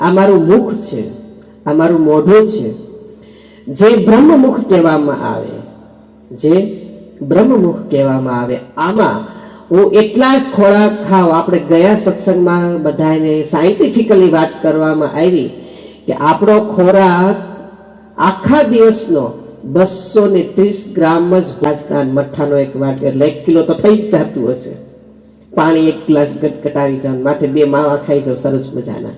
આ મારું મુખ છે, આ મારું મોઢું છે, જે બ્રહ્મમુખ કહેવામાં આવે, જે બ્રહ્મમુખ કહેવામાં આવે, આમાં હું એટલા જ ખોરાક ખાવ. આપણે ગયા સત્સંગમાં બધાને સાયન્ટિફિકલી વાત કરવામાં આવી કે આપણો ખોરાક આખા દિવસનો 230 ગ્રામ જ ગ્લાસના મઠ્ઠાનો એક વાટ એટલે 1 કિલો તો થઈ જ જતું હશે. પાણી 1 ગ્લાસ ગટગટાવી જાવ, માથે 2 માવા ખાઈ જાવ સરસ મજાના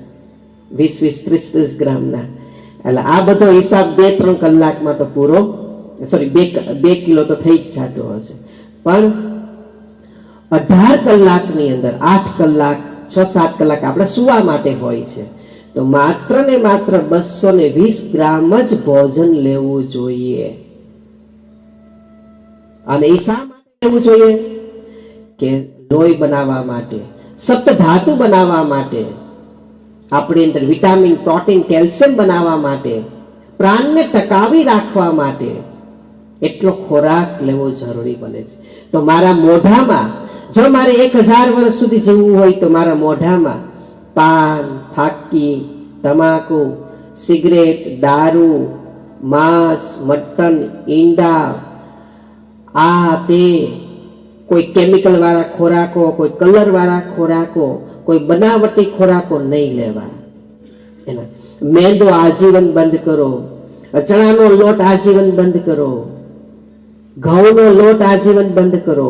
20 30 ગ્રામના. એટલે આ બધો હિસાબ 2-3 કલાકમાં તો પૂરો, સોરી 2 કિલો તો થઈ જ જતો હશે. પણ 18 કલાકની અંદર 8 કલાક 6-7 કલાક આપણે સુવા માટે હોય છે, તો માત્ર ને માત્ર 220 ગ્રામ જ ભોજન લેવું જોઈએ. અને એ શા માટે લેવું જોઈએ? કે લોહી બનાવવા માટે, સપ્તધાતુ બનાવવા માટે, આપણી અંદર વિટામિન, પ્રોટીન, કેલ્શિયમ બનાવવા માટે, પ્રાણને ટકાવી રાખવા માટે એટલો ખોરાક લેવો જરૂરી બને છે. તો મારા મોઢામાં, જો મારે 1000 વર્ષ સુધી જીવવું હોય તો મારા મોઢામાં પાન, ફાકી, તમાકુ, સિગરેટ, દારૂ, માંસ, મટન, ઈંડા, આ તે કોઈ કેમિકલ વાળા ખોરાકો, કોઈ કલર વાળા ખોરાકો, કોઈ બનાવટી ખોરાકો નહીં લેવા. એના મેંદો આજીવન બંધ કરો, ચણાનો લોટ આજીવન બંધ કરો, ઘઉંનો લોટ આજીવન બંધ કરો.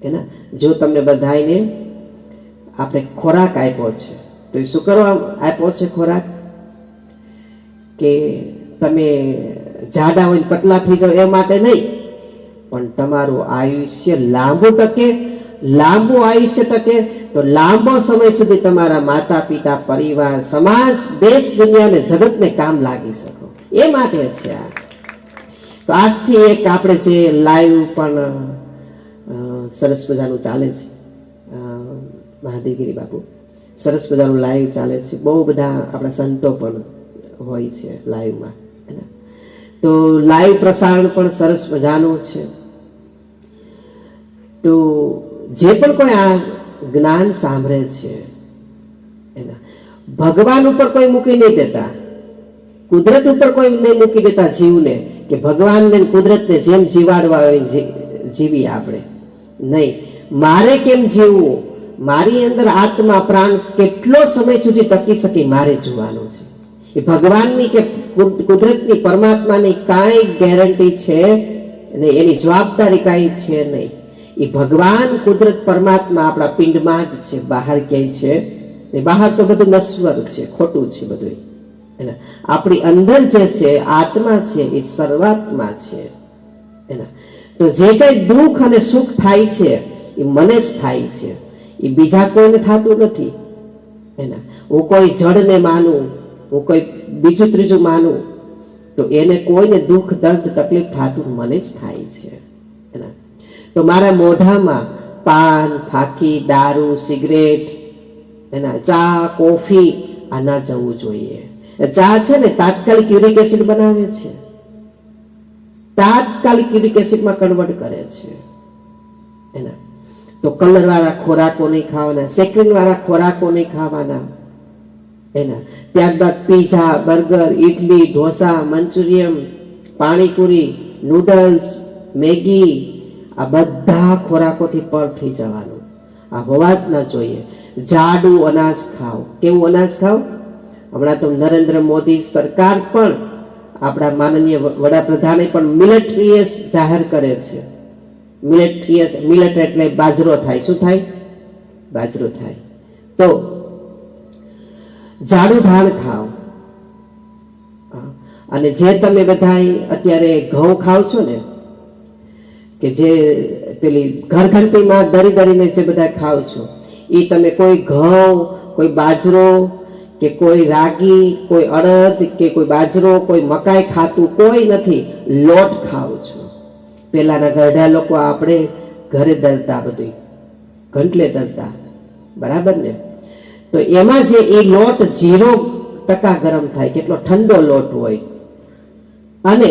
એના જો તમને બધાને આપણે ખોરાક આપ્યો છે તો એ શું કરવા આપ્યો છે ખોરાક? કે તમે જાડા હોય પતલા થઈ જાઓ એ માટે નહીં, પણ તમારું આયુષ્ય લાંબુ ટકે, લાંબુ આયુષ્ય ટકે તો લાંબો સમય સુધી તમારા માતા પિતા, પરિવાર, સમાજ, દેશ, દુનિયા ને જગતને કામ લાગી શકો એ માટે છે આ. તો આજથી એક આપણે જે લાઈવ પણ સરસ મજાનું ચાલે છે, મહાદેવગીરી બાપુ સરસ મજાનું લાઈવ ચાલે છે, બહુ બધા આપણા સંતો પણ હોય છે લાઈવમાં. તો લાઈવ પ્રસારણ પણ સરસ મજાનું છે. તો જે પણ કોઈ આ જ્ઞાન સાંભળે છે એના ભગવાન ઉપર કોઈ મૂકી નહીં દેતા, કુદરત ઉપર કોઈ નહીં મૂકી દેતા જીવને કે ભગવાનને કુદરતને જેમ જીવાડવા હોય જીવી આપણે નહીં. મારે કેમ જીવવું, મારી અંદર આત્મા પ્રાણ કેટલો સમય સુધી ટકી શકે મારે જોવાનું છે. એ ભગવાનની કે કુદરતની, પરમાત્માની કાંઈ ગેરંટી છે નહીં, એની જવાબદારી કાંઈ છે નહીં. એ ભગવાન, કુદરત, પરમાત્મા આપણા પિંડમાં જ છે, બહાર ક્યાંય છે એ બહાર તો બધું નશ્વર છે, ખોટું છે બધું. એના આપણી અંદર જે છે આત્મા છે એ સર્વાત્મા છે. એના તો જે કઈ દુઃખ અને સુખ થાય છે એ મને જ થાય છે, એ બીજા કોઈને થતું નથી. એના હું કોઈ જડને માનું, હું કોઈ બીજું ત્રીજું માનું તો એને કોઈને દુઃખ, દર્દ, તકલીફ થતું મને જ થાય છે. એના તો મારા મોઢામાં પાન, ફાકી, દારૂ, સિગરેટ, એના ચા, કોફી આ ના જવું જોઈએ. ચા છે ને તાત્કાલિક યુરિક એસિડ બનાવે છે, તાત્કાલિક યુરિક એસિડમાં કન્વર્ટ કરે છે. એના તો કલર વાળા ખોરાકો નહીં ખાવાના, સેકરિન વાળા ખોરાકો નહીં ખાવાના. એના ત્યારબાદ pizza, burger, idli, dosa, Manchurian, panipuri, noodles, Maggi આ બધા ખોરાકોથી પર થઈ જવાનું. આ હોવા જ ના જોઈએ. જાડું અનાજ ખાઓ. કેવું અનાજ ખાઓ? હમણાં તો નરેન્દ્ર મોદી સરકાર પણ, આપણા માનનીય વડાપ્રધાને પણ મિલેટ્રીયસ જાહેર કરે છે. મિલેટ્રીયસ, મિલેટ એટલે બાજરો થાય. શું થાય? બાજરો થાય. તો જાડું ધાન ખાઓ. અને જે તમે બધા અત્યારે ઘઉં ખાવ છો ને, કે જે પેલી ઘરઘંટીમાં દરી દરીને જે બધા ખાવ છો, એ તમે કોઈ ઘઉં, કોઈ બાજરો કે કોઈ રાગી, કોઈ અડદ કે કોઈ બાજરો, કોઈ મકાઈ ખાતું કોઈ નથી, લોટ ખાવ છો. પેલાના ગરડા લોકો આપણે ઘરે દરતા, બધું ઘંટલે દરતા, બરાબર ને? તો એમાં જે એ લોટ 0% ગરમ થાય, કેટલો ઠંડો લોટ હોય. અને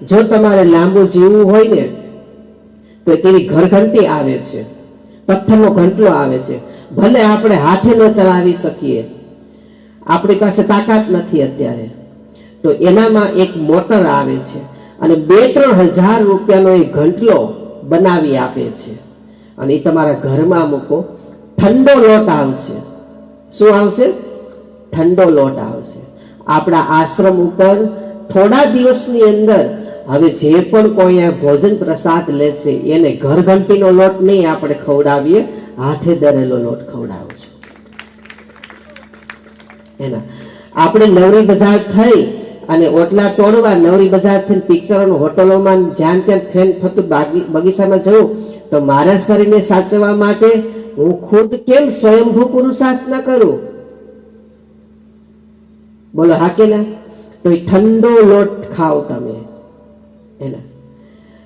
જો તમારે લાંબુ જીવવું હોય ને તો તેની ઘરઘંટી આવે છે, પથ્થરનો ઘંટલો આવે છે, ભલે આપણે હાથે ન ચલાવી શકીએ, આપણી પાસે તાકાત નથી અત્યારે, તો એનામાં એક મોટર આવે છે અને 2-3 હજાર રૂપિયાનો એ ઘંટલો બનાવી આપે છે અને એ તમારા ઘરમાં મૂકો. ઠંડો લોટ આવશે. શું આવશે? ઠંડો લોટ આવશે. આપણા આશ્રમ ઉપર થોડા દિવસની અંદર હવે જે પણ કોઈ આ ભોજન પ્રસાદ લેશે એને ઘરઘંટીનો લોટ નહીં આપણે ખવડાવીએ, હાથે દરેલો લોટ ખવડાવશું. એના આપણે નવરી બજાર થઈ અને ઓટલા તોડવા, નવરી બજાર થઈને પિક્ચરો હોટલોમાં જ્યાં ત્યાં ફેન થતું બગીચામાં જવું, તો મારા શરીરને સાચવવા માટે હું ખુદ કેમ સ્વયંભૂ પુરુષાર્થ ન કરું? બોલો હા કે ના? તો એ ઠંડો લોટ ખાઓ તમે એના.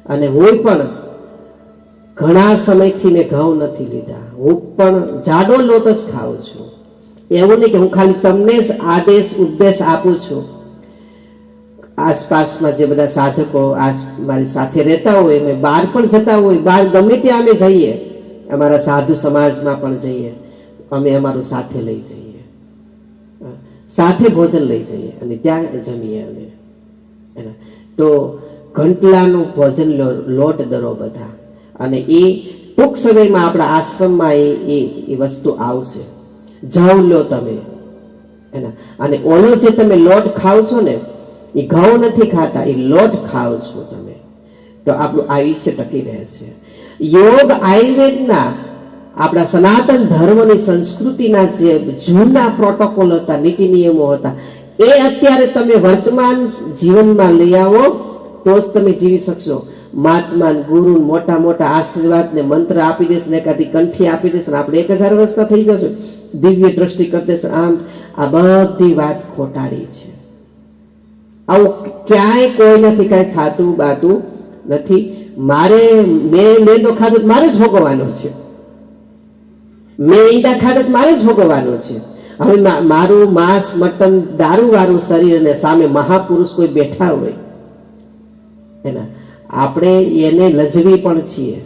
અને હું પણ ઘણા સમયથી મેં ઘઉં નથી લીધા, હું પણ જાડો લોટ જ ખાઉં છું. એવું નહીં કે હું ખાલી તમને જ આદેશ ઉપદેશ આપું છું. આસપાસમાં જે બધા સાધકો મારી સાથે રહેતા હોય, અમે બહાર પણ જતા હોય, બહાર ગમે ત્યાં અમે જઈએ, અમારા સાધુ સમાજમાં પણ જઈએ, અમે અમારું સાથે લઈ જઈએ, સાથે ભોજન લઈ જઈએ અને ત્યાં જમીએ અમે. તો ઘંટલાનું ભોજન લોટ દરો બધા, અને એ ટૂંક સમયમાં આપણા આશ્રમમાં એ વસ્તુ આવશે. જવ લો તમે એના. અને ઓલો જે તમે લોટ ખાવ છો ને, એ ઘઉં નથી ખાતા, એ લોટ ખાવ છો તમે, તો આપણું આયુષ્ય ટકી રહે છે. યોગ આયુર્વેદના આપણા સનાતન ધર્મની સંસ્કૃતિના જે જૂના પ્રોટોકોલ હતા, નીતિ નિયમો હતા, એ અત્યારે તમે વર્તમાન જીવનમાં લઈ આવો તો જ તમે જીવી શકશો. મહાત્મા ગુરુ મોટા મોટા આશીર્વાદ ને મંત્ર આપી દેશે ને એકાદી કંઠી આપી દેશે ને આપણે 1000 વર્ષના થઈ જશું, દિવ્ય દ્રષ્ટિ કરી દેશે. આમ આ બધી વાત ખોટાડી છે. આવું ક્યાંય કોઈ નથી, કાંઈ થાતું બાતું નથી. મેં મેંદો ખાધો મારે જ ભોગવવાનો છે, મેં ઈંડા ખાધો મારે જ ભોગવવાનો છે. હવે મારું માંસ મટન દારૂ વાળું શરીર અને સામે મહાપુરુષ કોઈ બેઠા હોય એના, આપણે એને લજવી પણ છીએ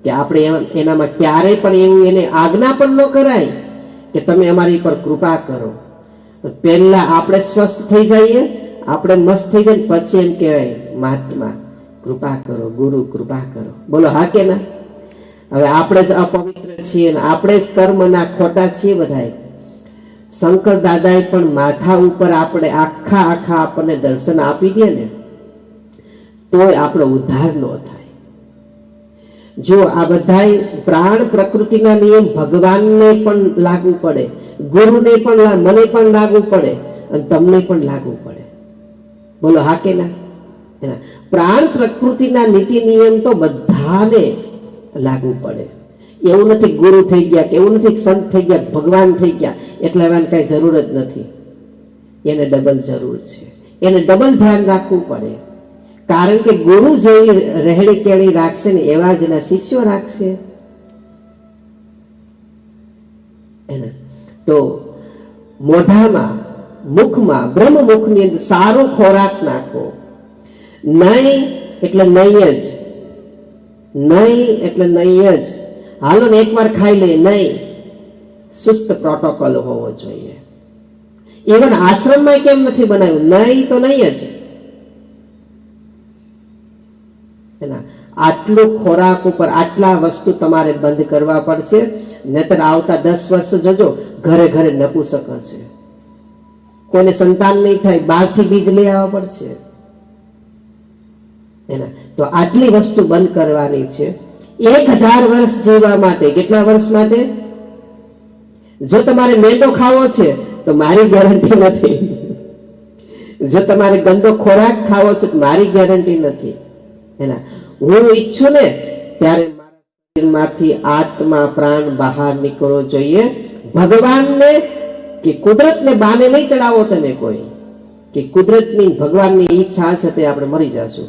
કે આપણે એનામાં ક્યારેય પણ એવું એને આજ્ઞા પણ ન કરાય કે તમે અમારી પર કૃપા કરો. પહેલા આપણે સ્વસ્થ થઈ જઈએ, આપણે મસ્ત થઈ જાય, પછી એમ કહેવાય મહાત્મા કૃપા કરો, ગુરુ કૃપા કરો. બોલો હા કે ના? હવે આપણે જ અપવિત્ર છીએ ને આપણે જ કર્મના ખોટા છીએ બધાય. શંકર દાદાએ પણ માથા ઉપર આપણે આખા આપણને દર્શન આપી દે ને તોય આપણો ઉદ્ધાર ન થાય. જો આ બધાય પ્રાણ પ્રકૃતિના નિયમ ભગવાનને પણ લાગુ પડે, ગુરુને પણ, મને પણ લાગુ પડે અને તમને પણ લાગુ પડે. બોલો હા કે ના? પ્રાણ પ્રકૃતિના નીતિ નિયમ તો બધાને લાગુ પડે. એવું નથી ગુરુ થઈ ગયા કે એવું નથી સંત થઈ ગયા, ભગવાન થઈ ગયા એટલે હવે કઈ જરૂર જ નથી. એને ડબલ જરૂર છે, એને ડબલ ધ્યાન રાખવું પડે. કારણ કે ગુરુ જેવી રહેણી કેણી રાખશે ને એવા જ એના શિષ્યો રાખશે. તો મોઢામાં, મુખમાં, બ્રહ્મ મુખની અંદર સારો ખોરાક નાખો. નહીં એટલે નહીં જ, નહીં એટલે નહીં જ. હાલો ને એકવાર ખાઈ લે, નહીં. સુસ્ત પ્રોટોકોલ હોવો જોઈએ. ઇવન આશ્રમમાં કેમ નથી બનાવ્યું? નહીં તો નહીં જ. આટલું ખોરાક ઉપર આટલા વસ્તુ તમારે બંધ કરવા પડશે, નહીતર આવતા 10 વર્ષ જોજો ઘરે ઘરે નપુસક હશે, કોઈને સંતાન નહીં થાય, બહારથી બીજ લઈ આવવા પડશે. તો આટલી વસ્તુ બંધ કરવાની છે 1000 વર્ષ જીવવા માટે. કેટલા વર્ષ માટે? જો તમારે મેંદો ખાવો છે તો મારી ગેરંટી નથી, જો તમારે ગંદો ખોરાક ખાવો છે તો મારી ગેરંટી નથી. હું ઈચ્છું ને ત્યારે મારા શરીરમાંથી આત્મા પ્રાણ બહાર નીકળવો જોઈએ. ભગવાનને કે કુદરતને બાને નહીં ચડાવો તમે કોઈ, કે કુદરતની ભગવાનની ઈચ્છા છે તે આપણે મરી જશું.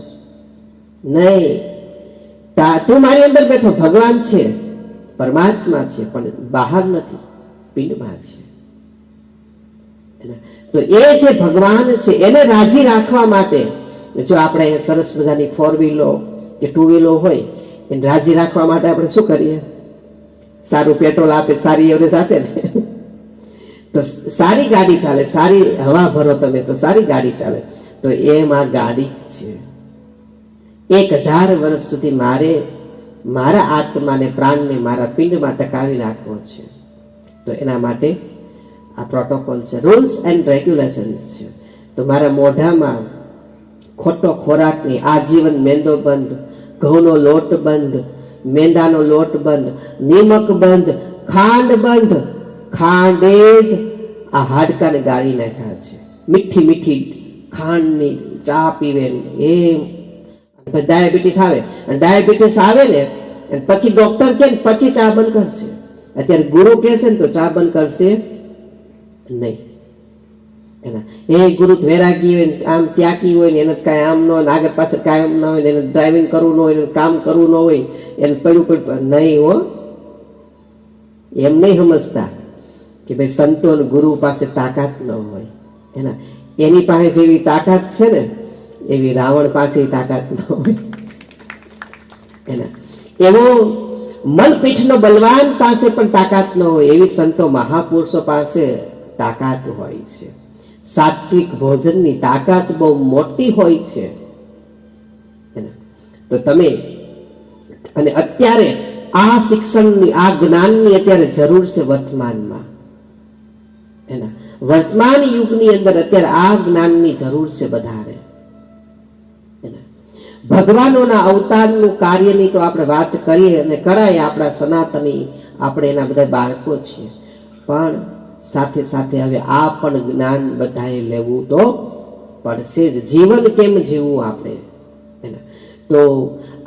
નહીં, તું મારી અંદર બેઠો, ભગવાન છે, પરમાત્મા છે, પણ બહાર નથી, પિંડમાં છે. તો એ જે ભગવાન છે એને રાજી રાખવા માટે જો આપણે સરસ મજાની 4 વ્હીલો કે 2 વ્હીલો હોય એને રાજી રાખવા માટે આપણે શું કરીએ? સારું પેટ્રોલ આપે, સારી એવરેજ આપે ને, તો સારી ગાડી ચાલે, સારી હવા ભરો તમે તો સારી ગાડી ચાલે. તો એમ આ ગાડી જ છે. 1000 વર્ષ સુધી મારે મારા આત્માને, પ્રાણને મારા પિંડમાં ટકાવી રાખવો છે. તો એના માટે આ પ્રોટોકોલ છે, રૂલ્સ એન્ડ રેગ્યુલેશન્સ છે. તો મારા મોઢામાં ખોટો ખોરાક નહીં, આજીવન મેંદો બંધ, ઘઉંનો લોટ બંધ, મેંદાનો લોટ બંધ, નિમક બંધ, ખાંડ બંધ. ખાંડે જ આ હાડકાને ગાળી નાખ્યા છે. મીઠી મીઠી ખાંડની ચા પીવે એમ. ડાયાબિટીસ આવે, અને ડાયાબિટીસ આવે ને પછી ડોક્ટર કે પછી ચા બંધ કરશે. અત્યારે ગુરુ કહે છે ને તો ચા બંધ કરશે નહીં. એના એ ગુરુ વૈરાગી હોય ને, આમ ત્યાગી હોય ને, એને કાંઈ આમ ન હોય, આગળ પાછળ કાયમ ના હોય, એને ડ્રાઇવિંગ કરવું ન હોય, એને કામ કરવું ન હોય, એને પડ્યું નહીં હો. એમ નહીં સમજતા કે ભાઈ સંતો અને ગુરુ પાસે તાકાત ન હોય. એની પાસે જેવી તાકાત છે ને એવી રાવણ પાસે તાકાત ન હોય. એવો મલપીઠનો બલવાન પાસે પણ તાકાત ન હોય, એવી સંતો મહાપુરુષો પાસે તાકાત હોય છે. સાત્વિક ભોજનની તાકાત બહુ મોટી હોય છે. તો તમે, અને અત્યારે આ શિક્ષણની, આ જ્ઞાનની અત્યારે જરૂર છે વર્તમાનમાં. વર્તમાન યુગની અંદર અત્યારે આ જ્ઞાનની જરૂર છે બધાને. ભગવાનોના અવતારનું કાર્યની તો આપણે વાત કરીએ અને કરાય, આપણા સનાતની, આપણે એના બધા બાળકો છીએ. પણ સાથે સાથે હવે આ પણ જ્ઞાન બધાએ લેવું તો પડશે જ. જીવન કેમ જીવવું આપણે? તો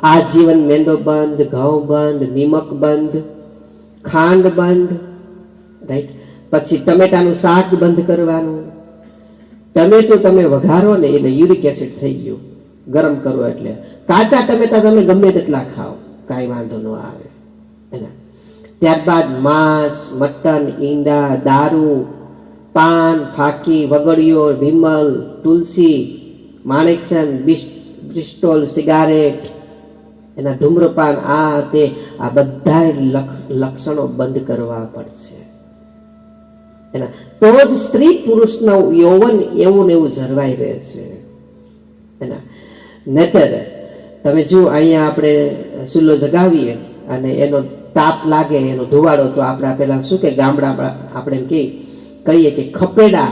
આ જીવન મેંદો બંધ, ઘઉં બંધ, નિમક બંધ, ખાંડ બંધ, રાઈટ. પછી ટમેટાનું શાક બંધ કરવાનું. ટમેટું તમે વઘારો ને એટલે યુરિક એસિડ થઈ ગયું, ગરમ કરો એટલે. કાચા ટમેટા તમે ગમે તેટલા ખાઓ, કાંઈ વાંધો ન આવે. ત્યારબાદ માંસ, મટન, ઈંડા, દારૂ, પાન, ફાકી, વગડીઓ, વિમલ, તુલસી, માણેકસન, બ્રિસ્ટોલ, સિગારેટ, એના ધૂમ્રપાન, આ તે, આ બધા લક્ષણો બંધ કરવા પડશે. તો જ સ્ત્રી પુરુષનો યૌવન એવું ને એવું જળવાઈ રહે છે. નહીતર તમે જુઓ, અહીંયા આપણે ચૂલો જગાવીએ અને એનો તાપ લાગે, એનો ધુવાડો, તો આપણે પેલા શું કે ગામડા આપણે એમ કહીએ કે ખપેડા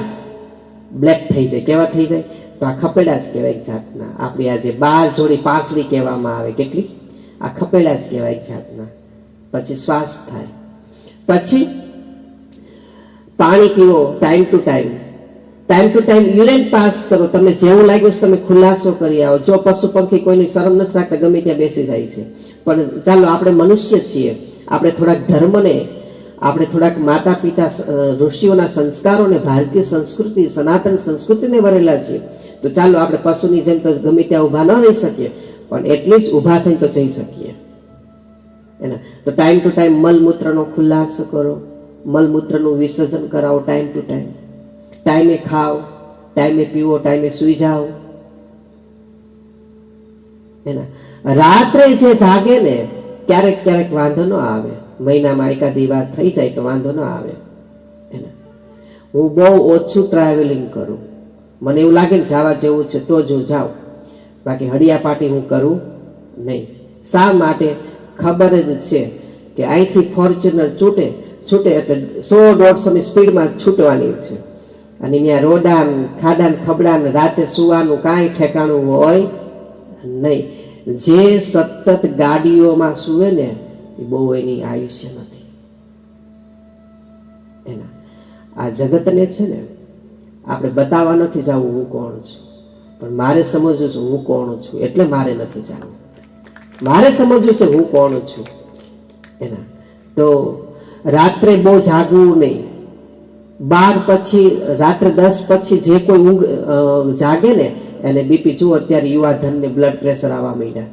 બ્લેક થઈ જાય. કેવા થઈ જાય? તો આ ખપેડા જ કહેવાય એક જાતના. આપણી આ જે 12 જોડી પાંસળી કહેવામાં આવે, કેટલી, આ ખપેડા જ કહેવાય એક જાતના. પછી શ્વાસ થાય, પછી પાણી પીવો time to time, time to time urine pass કરો. તમે જેવું લાગ્યું તમે ખુલાસો કરી આવો. જો પશુ પંખી કોઈની શરમ નથી રાખતા, ગમે ત્યાં બેસી જાય છે. પણ ચાલો આપણે મનુષ્ય છીએ, આપણે થોડાક ધર્મને, આપણે થોડાક માતા પિતા ઋષિઓના સંસ્કારોને, ભારતીય સંસ્કૃતિ, સનાતન સંસ્કૃતિને વરેલા છીએ. તો ચાલો આપણે પશુની જેમ તો ગમે ત્યાં ઊભા ન રહી શકીએ, પણ એટલીસ્ટ ઊભા થઈને તો જઈ શકીએ. તો ટાઈમ ટુ ટાઈમ મલમૂત્રનો ખુલાસો કરો, મલમૂત્રનું વિસર્જન કરાવો ટાઈમ ટુ ટાઈમ. ટાઈમે ખાઓ, ટાઈમે પીવો, ટાઈમે સુઈ જાઓ. રાત્રે જે જાગે ને, ક્યારેક ક્યારેક વાંધો ન આવે, મહિનામાં એકાદી વાર થઈ જાય તો વાંધો ન આવે. હું બહુ ઓછું ટ્રાવેલિંગ કરું. મને એવું લાગે ને જવા જેવું છે તો જ હું જાઉં, બાકી હડિયાપાટી હું કરું નહીં. શા માટે? ખબર જ છે કે અહીંથી ફોર્ચ્યુનર છૂટે એટલે 100-150ની સ્પીડમાં છૂટવાની છે. અને ત્યાં રોડા, ખાડા, ખબડા, રાતે સુવાનું કાંઈ ઠેકાણું હોય નહીં. જે સતત ગાડીઓમાં સુવે ને એ બહુ એની આયુષ્ય નથી. આ જગતને છે ને આપણે બતાવવા નથી જવું હું કોણ છું, પણ મારે સમજવું છે હું કોણ છું, એટલે મારે નથી જવું. મારે સમજવું છે હું કોણ છું. તો રાત્રે બહુ જાગવું નહીં. 12 પછી, રાત્રે 10 પછી જે કોઈ ઊંઘ જાગે ને એને બીપી, જુઓ અત્યારે યુવાધનને બ્લડ પ્રેશર આવવા માંડ્યા.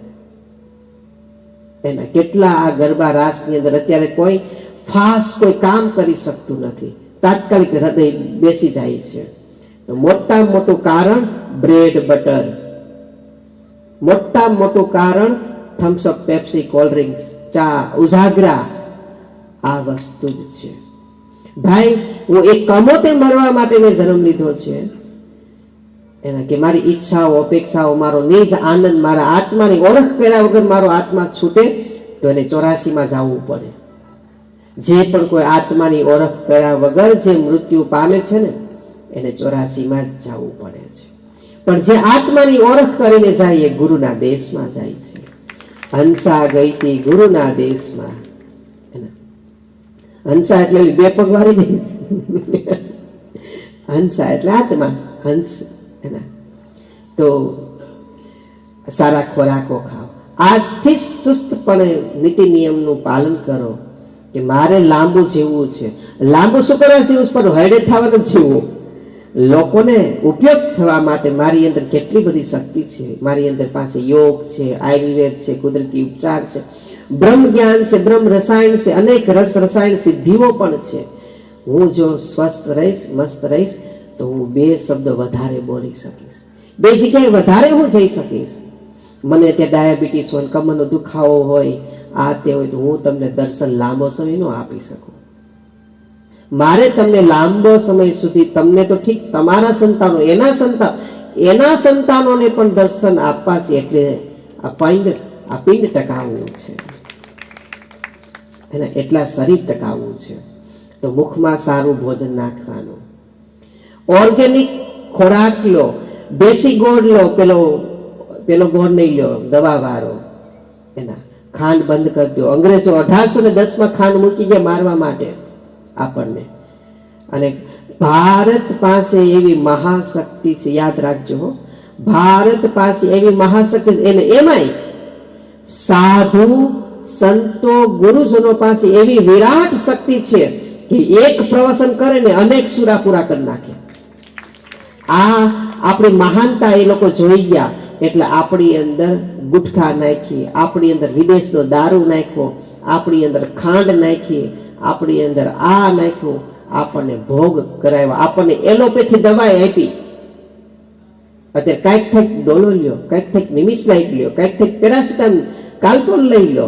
કેટલા આ ગરબા રાસની અંદર અત્યારે કોઈ ફાસ્ટ કોઈ કામ કરી શકતું નથી, તાત્કાલિક હૃદય બેસી જાય છે. તો મોટામાં મોટું કારણ બ્રેડ બટર, મોટામાં મોટું કારણ થમ્સઅપ, પેપ્સી, કોલ્ડ ડ્રિંક્સ, ચા, ઉજાગરા, આ વસ્તુ જ છે. ભાઈ, હું એક કમોતે મરવા માટે મેં જન્મ લીધો છે એના કે મારી ઈચ્છાઓ, અપેક્ષાઓ, મારો નિજ આનંદ, મારા આત્માની ઓળખ કર્યા વગર મારો આત્મા છૂટે તો એને 84 માં જવું પડે. જે પણ કોઈ આત્માની ઓળખ કર્યા વગર જે મૃત્યુ પામે છે ને એને 84 માં જ જવું પડે છે. પણ જે આત્માની ઓળખ કરીને જાય એ ગુરુના દેશમાં જાય છે. હંસા ગઈ તી ગુરુના દેશમાં. હંસા એટલે બે પગ વાળી નહીં, હંસા એટલે આત્મા, હંસ એના. તો સારા ખોરાકો ખાઓ, આજથી જ સુસ્તપણે નીતિ નિયમનું પાલન કરો કે મારે લાંબુ જીવવું છે. લાંબુ શું કરવા જીવવું છે? પણ હેડેડ થવાનું જીવવું. લોકોને ઉપયોગ થવા માટે મારી અંદર કેટલી બધી શક્તિ છે. મારી અંદર પાસે યોગ છે, આયુર્વેદ છે, કુદરતી ઉપચાર છે, બ્રહ્મ જ્ઞાન છે, બ્રહ્મ રસાયણ છે, અનેક રસ રસાયણ સિદ્ધિઓ પણ છે. હું જો સ્વસ્થ રહીશ, મસ્ત રહીશ તો હું 2 શબ્દ વધારે બોલી શકીશ, 2 જગ્યાએ વધારે હું જઈ શકીશ. મને ત્યાં ડાયાબિટીસ હોય, કમરનો દુખાવો હોય, આ તે હોય તો હું તમને દર્શન લાંબો સમય ન આપી શકું. મારે તમને લાંબો સમય સુધી, તમને તો ઠીક, તમારા સંતાનો, એના સંતાનોને પણ દર્શન આપવા છે. એટલે આ પિંડ ટકાવવું છે, એના એટલા શરીર ટકાવવું છે. તો મુખમાં સારું ભોજન નાખવાનું, ઓર્ગેનિક ખોરાક લો, દેશી ગોળ લો, પેલો ગોળ નહીં લો દવા વાળો. એના ખાંડ બંધ કરી દો. અંગ્રેજો 1810 ખાંડ મૂકી ગયા મારવા માટે આપણને. અને ભારત પાસે એવી મહાશક્તિ છે, યાદ રાખજો, ભારત પાસે એવી મહાશક્તિ, એને એમાંય સાધુ સંતો ગુરુજનો પાસે એવી વિરાટ શક્તિ છે કે એક પ્રવચન કરે ને અનેક સુરા પૂરા કરી નાખે. આ આપણી મહાનતા એ લોકો જોઈ ગયા એટલે આપણી અંદર ગુટખા નાખી, આપણી અંદર વિદેશનો દારૂ નાખ્યો, આપણી અંદર ખાંડ નાખી, આપણી અંદર આ નાખ્યું, આપણને ભોગ કરાવ્યા, આપણને એલોપેથી દવા આપી. અત્યારે કાંઈક થઈક ડોલો લ્યો, કાંઈક થઈક નિમિષલાઇટ લ્યો, કાંઈક થઈક પેરાસિટામોલ, કાલ્પોલ લઈ લો.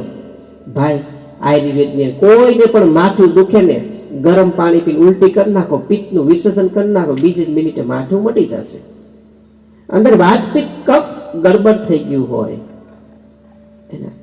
ભાઈ, આયુર્વેદની કોઈને પણ માથું દુખે ને ગરમ પાણી પીને ઉલટી કરી નાખો, પિત્તનું વિસર્જન કરી નાખો, બીજી જ મિનિટે માથું મટી જશે. અંદર વાતપિત્ત કફ ગડબડ થઈ ગયું હોય એના